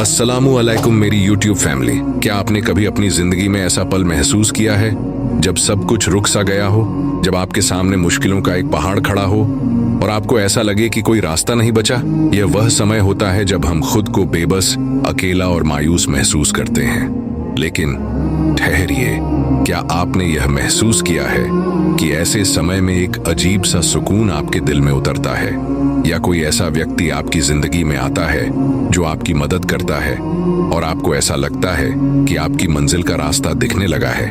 अस्सलामु अलैकुम मेरी यूट्यूब फैमिली। क्या आपने कभी अपनी जिंदगी में ऐसा पल महसूस किया है जब सब कुछ रुक सा गया हो, जब आपके सामने मुश्किलों का एक पहाड़ खड़ा हो और आपको ऐसा लगे कि कोई रास्ता नहीं बचा? यह वह समय होता है जब हम खुद को बेबस, अकेला और मायूस महसूस करते हैं। लेकिन ठहरिए, क्या आपने यह महसूस किया है कि ऐसे समय में एक अजीब सा सुकून आपके दिल में उतरता है, या कोई ऐसा व्यक्ति आपकी जिंदगी में आता है जो आपकी मदद करता है और आपको ऐसा लगता है कि आपकी मंजिल का रास्ता दिखने लगा है?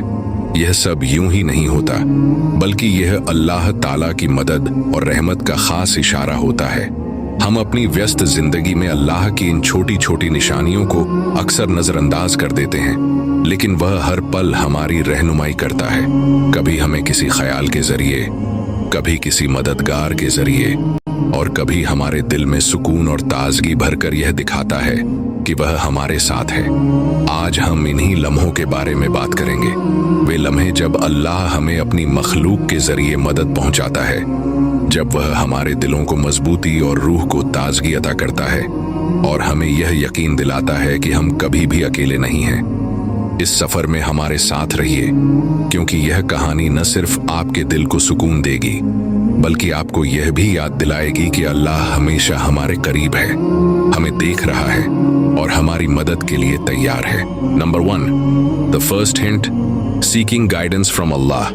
यह सब यूं ही नहीं होता, बल्कि यह अल्लाह ताला की मदद और रहमत का खास इशारा होता है। हम अपनी व्यस्त जिंदगी में अल्लाह की इन छोटी छोटी निशानियों को अक्सर नजरअंदाज कर देते हैं, लेकिन वह हर पल हमारी रहनुमाई करता है। कभी हमें किसी ख्याल के जरिए, कभी किसी मददगार के जरिए, और कभी हमारे दिल में सुकून और ताजगी भरकर यह दिखाता है कि वह हमारे साथ है। आज हम इन्हीं लम्हों के बारे में बात करेंगे, वे लम्हे जब अल्लाह हमें अपनी मखलूक के जरिए मदद पहुंचाता है, जब वह हमारे दिलों को मजबूती और रूह को ताजगी अता करता है और हमें यह यकीन दिलाता है कि हम कभी भी अकेले नहीं हैं। इस सफर में हमारे साथ रहिए, क्योंकि यह कहानी न सिर्फ आपके दिल को सुकून देगी, बल्कि आपको यह भी याद दिलाएगी कि अल्लाह हमेशा हमारे करीब है, हमें देख रहा है और हमारी मदद के लिए तैयार है। Number 1, the first hint, seeking guidance from Allah.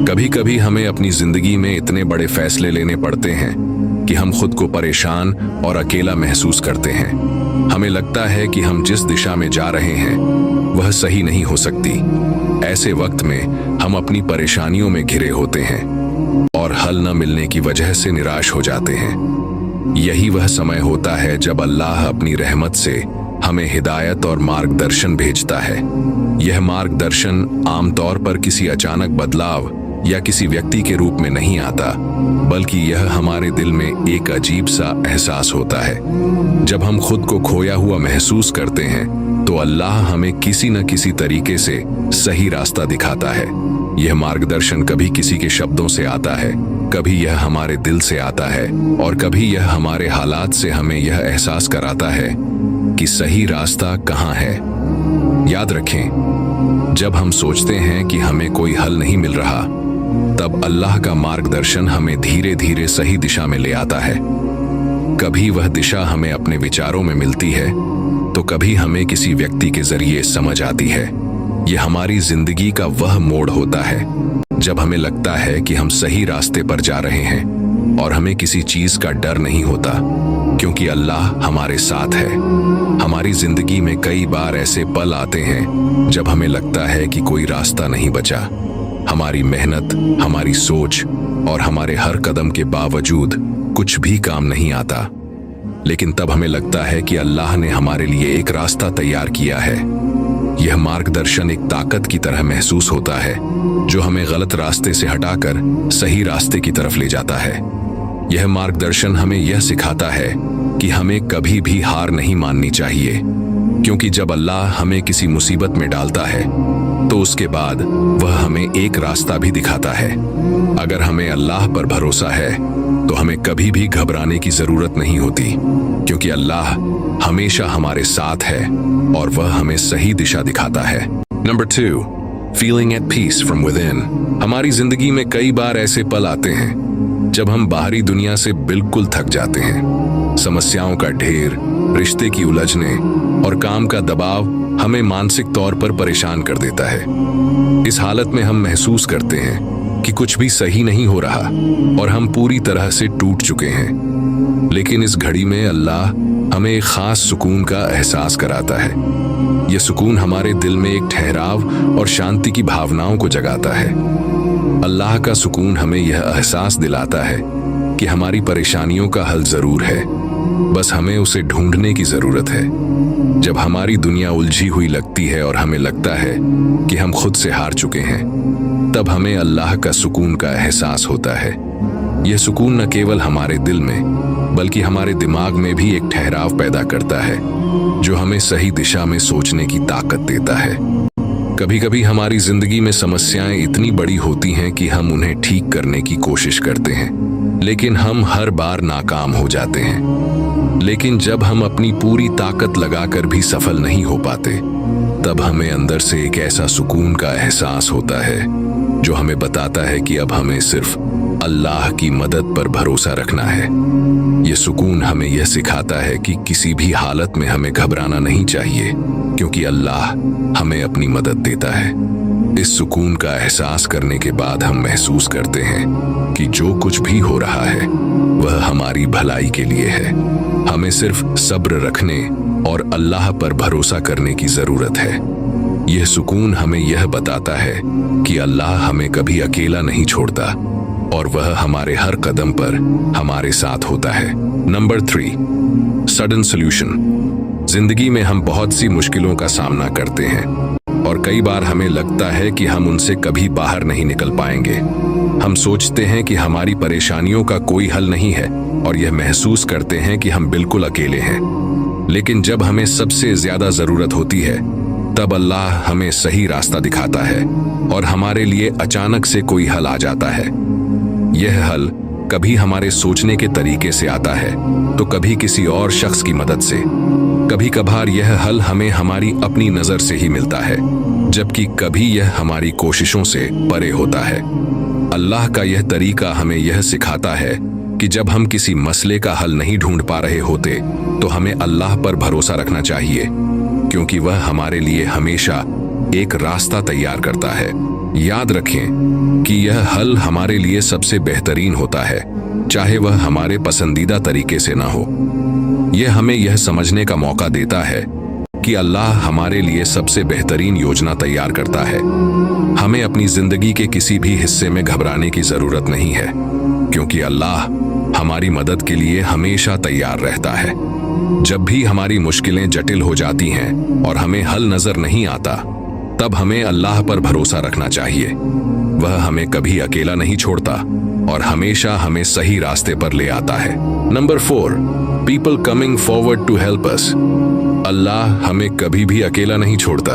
कभी कभी हमें अपनी जिंदगी में इतने बड़े फैसले लेने पड़ते हैं कि हम खुद को परेशान और अकेला महसूस करते हैं। हमें लगता है कि हम जिस दिशा में जा रहे हैं वह सही नहीं हो सकती। ऐसे वक्त में हम अपनी परेशानियों में घिरे होते हैं और हल न मिलने की वजह से निराश हो जाते हैं। यही वह समय होता है जब अल्लाह अपनी रहमत से हमें हिदायत और मार्गदर्शन भेजता है। यह मार्गदर्शन आमतौर पर किसी अचानक बदलाव या किसी व्यक्ति के रूप में नहीं आता, बल्कि यह हमारे दिल में एक अजीब सा एहसास होता है। जब हम खुद को खोया हुआ महसूस करते हैं तो अल्लाह हमें किसी न किसी तरीके से सही रास्ता दिखाता है। यह मार्गदर्शन कभी किसी के शब्दों से आता है, कभी यह हमारे दिल से आता है और कभी यह हमारे हालात से हमें यह एहसास कराता है कि सही रास्ता कहाँ है। याद रखें, जब हम सोचते हैं कि हमें कोई हल नहीं मिल रहा, तब अल्लाह का मार्गदर्शन हमें धीरे धीरे सही दिशा में ले आता है। कभी वह दिशा हमें अपने विचारों में मिलती है, तो कभी हमें किसी व्यक्ति के जरिए समझ आती है। यह हमारी जिंदगी का वह मोड़ होता है जब हमें लगता है कि हम सही रास्ते पर जा रहे हैं और हमें किसी चीज का डर नहीं होता, क्योंकि अल्लाह हमारे साथ है। हमारी जिंदगी में कई बार ऐसे पल आते हैं जब हमें लगता है कि कोई रास्ता नहीं बचा। हमारी मेहनत, हमारी सोच और हमारे हर कदम के बावजूद कुछ भी काम नहीं आता, लेकिन तब हमें लगता है कि अल्लाह ने हमारे लिए एक रास्ता तैयार किया है। यह मार्गदर्शन एक ताकत की तरह महसूस होता है जो हमें गलत रास्ते से हटाकर सही रास्ते की तरफ ले जाता है। यह मार्गदर्शन हमें यह सिखाता है कि हमें कभी भी हार नहीं माननी चाहिए, क्योंकि जब अल्लाह हमें किसी मुसीबत में डालता है तो उसके बाद वह हमें एक रास्ता भी दिखाता है। अगर हमें अल्लाह पर भरोसा है तो हमें कभी भी घबराने की जरूरत नहीं होती, क्योंकि अल्लाह हमेशा हमारे साथ है और वह हमें सही दिशा दिखाता है। Number 2, feeling at peace from within. हमारी जिंदगी में कई बार ऐसे पल आते हैं जब हम बाहरी दुनिया से बिल्कुल थक जाते हैं। समस्याओं का ढेर, रिश्ते की उलझने और काम का दबाव हमें मानसिक तौर पर परेशान कर देता है। इस हालत में हम महसूस करते हैं कि कुछ भी सही नहीं हो रहा और हम पूरी तरह से टूट चुके हैं। लेकिन इस घड़ी में अल्लाह हमें एक खास सुकून का एहसास कराता है। यह सुकून हमारे दिल में एक ठहराव और शांति की भावनाओं को जगाता है। अल्लाह का सुकून हमें यह एहसास दिलाता है कि हमारी परेशानियों का हल जरूर है, बस हमें उसे ढूंढने की जरूरत है। जब हमारी दुनिया उलझी हुई लगती है और हमें लगता है कि हम खुद से हार चुके हैं, तब हमें अल्लाह का सुकून का एहसास होता है। यह सुकून न केवल हमारे दिल में, बल्कि हमारे दिमाग में भी एक ठहराव पैदा करता है, जो हमें सही दिशा में सोचने की ताकत देता है। कभी कभी हमारी जिंदगी में समस्याएं इतनी बड़ी होती हैं कि हम उन्हें ठीक करने की कोशिश करते हैं, लेकिन हम हर बार नाकाम हो जाते हैं। लेकिन जब हम अपनी पूरी ताकत लगाकर भी सफल नहीं हो पाते, तब हमें अंदर से एक ऐसा सुकून का एहसास होता है जो हमें बताता है कि अब हमें सिर्फ अल्लाह की मदद पर भरोसा रखना है। यह सुकून हमें यह सिखाता है कि किसी भी हालत में हमें घबराना नहीं चाहिए, क्योंकि अल्लाह हमें अपनी मदद देता है। इस सुकून का एहसास करने के बाद हम महसूस करते हैं कि जो कुछ भी हो रहा है वह हमारी भलाई के लिए है। हमें सिर्फ सब्र रखने और अल्लाह पर भरोसा करने की जरूरत है। यह सुकून हमें यह बताता है कि अल्लाह हमें कभी अकेला नहीं छोड़ता और वह हमारे हर कदम पर हमारे साथ होता है। Number 3, sudden solution. जिंदगी में हम बहुत सी मुश्किलों का सामना करते हैं और कई बार हमें लगता है कि हम उनसे कभी बाहर नहीं निकल पाएंगे। हम सोचते हैं कि हमारी परेशानियों का कोई हल नहीं है और यह महसूस करते हैं कि हम बिल्कुल अकेले हैं। लेकिन जब हमें सबसे ज्यादा जरूरत होती है, तब अल्लाह हमें सही रास्ता दिखाता है और हमारे लिए अचानक से कोई हल आ जाता है। यह हल कभी हमारे सोचने के तरीके से आता है, तो कभी किसी और शख्स की मदद से। कभी कभार यह हल हमें हमारी अपनी नजर से ही मिलता है, जबकि कभी यह हमारी कोशिशों से परे होता है। अल्लाह का यह तरीका हमें यह सिखाता है कि जब हम किसी मसले का हल नहीं ढूंढ पा रहे होते, तो हमें अल्लाह पर भरोसा रखना चाहिए, क्योंकि वह हमारे लिए हमेशा एक रास्ता तैयार करता है। याद रखें कि यह हल हमारे लिए सबसे बेहतरीन होता है, चाहे वह हमारे पसंदीदा तरीके से ना हो। यह हमें यह समझने का मौका देता है कि अल्लाह हमारे लिए सबसे बेहतरीन योजना तैयार करता है। हमें अपनी जिंदगी के किसी भी हिस्से में घबराने की जरूरत नहीं है, क्योंकि अल्लाह हमारी मदद के लिए हमेशा तैयार रहता है। जब भी हमारी मुश्किलें जटिल हो जाती हैं और हमें हल नजर नहीं आता, तब हमें अल्लाह पर भरोसा रखना चाहिए। वह हमें कभी अकेला नहीं छोड़ता और हमेशा हमें सही रास्ते पर ले आता है। Number 4, people coming forward to help us. Allah हमें कभी भी अकेला नहीं छोड़ता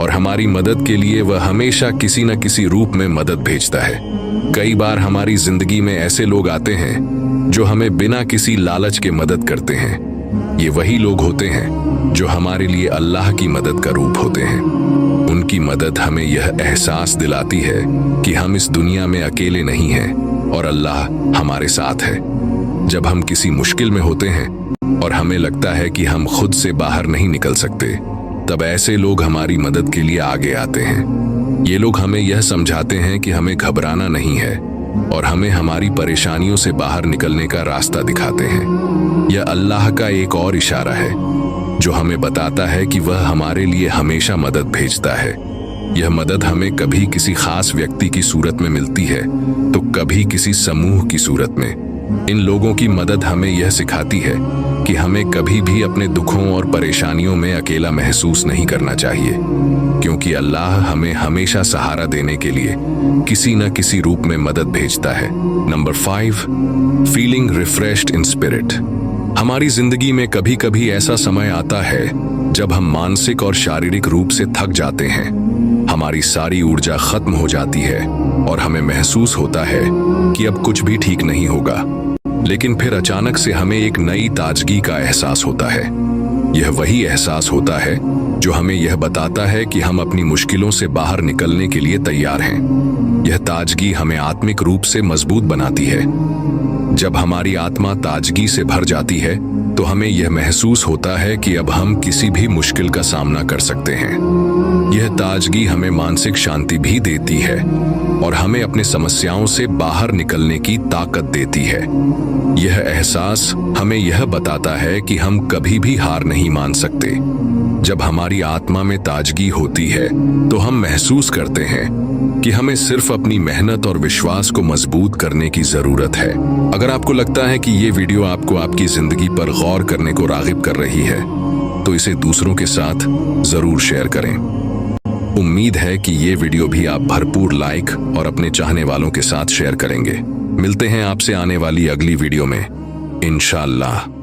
और हमारी मदद के लिए वह हमेशा किसी न किसी रूप में मदद भेजता है। कई बार हमारी जिंदगी में ऐसे लोग आते हैं जो हमें बिना किसी लालच के मदद करते हैं। ये वही लोग होते हैं जो हमारे लिए अल्लाह की मदद का रूप होते हैं। उनकी मदद हमें यह एहसास दिलाती है कि हम इस दुनिया में अकेले नहीं हैं और अल्लाह हमारे साथ है। जब हम किसी मुश्किल में होते हैं और हमें लगता है कि हम खुद से बाहर नहीं निकल सकते, तब ऐसे लोग हमारी मदद के लिए आगे आते हैं। ये लोग हमें यह समझाते हैं कि हमें घबराना नहीं है और हमें हमारी परेशानियों से बाहर निकलने का रास्ता दिखाते हैं। यह अल्लाह का एक और इशारा है जो हमें बताता है कि वह हमारे लिए हमेशा मदद भेजता है। यह मदद हमें कभी किसी खास व्यक्ति की सूरत में मिलती है, तो कभी किसी समूह की सूरत में। इन लोगों की मदद हमें यह सिखाती है कि हमें कभी भी अपने दुखों और परेशानियों में अकेला महसूस नहीं करना चाहिए, क्योंकि अल्लाह हमें हमेशा सहारा देने के लिए किसी न किसी रूप में मदद भेजता है। Number 5, feeling refreshed in spirit. हमारी जिंदगी में कभी कभी ऐसा समय आता है जब हम मानसिक और शारीरिक रूप से थक जाते हैं। हमारी सारी ऊर्जा खत्म हो जाती है और हमें महसूस होता है कि अब कुछ भी ठीक नहीं होगा। लेकिन फिर अचानक से हमें एक नई ताजगी का एहसास होता है। यह वही एहसास होता है जो हमें यह बताता है कि हम अपनी मुश्किलों से बाहर निकलने के लिए तैयार हैं। यह ताजगी हमें आत्मिक रूप से मजबूत बनाती है। जब हमारी आत्मा ताजगी से भर जाती है, तो हमें यह महसूस होता है कि अब हम किसी भी मुश्किल का सामना कर सकते हैं। यह ताजगी हमें मानसिक शांति भी देती है और हमें अपने समस्याओं से बाहर निकलने की ताकत देती है। यह एहसास हमें यह बताता है कि हम कभी भी हार नहीं मान सकते। जब हमारी आत्मा में ताजगी होती है, तो हम महसूस करते हैं कि हमें सिर्फ अपनी मेहनत और विश्वास को मजबूत करने की जरूरत है। अगर आपको लगता है कि ये वीडियो आपको आपकी जिंदगी पर गौर करने को रागिब कर रही है, तो इसे दूसरों के साथ जरूर शेयर करें। उम्मीद है कि ये वीडियो भी आप भरपूर लाइक और अपने चाहने वालों के साथ शेयर करेंगे। मिलते हैं आपसे आने वाली अगली वीडियो में, इंशाअल्लाह।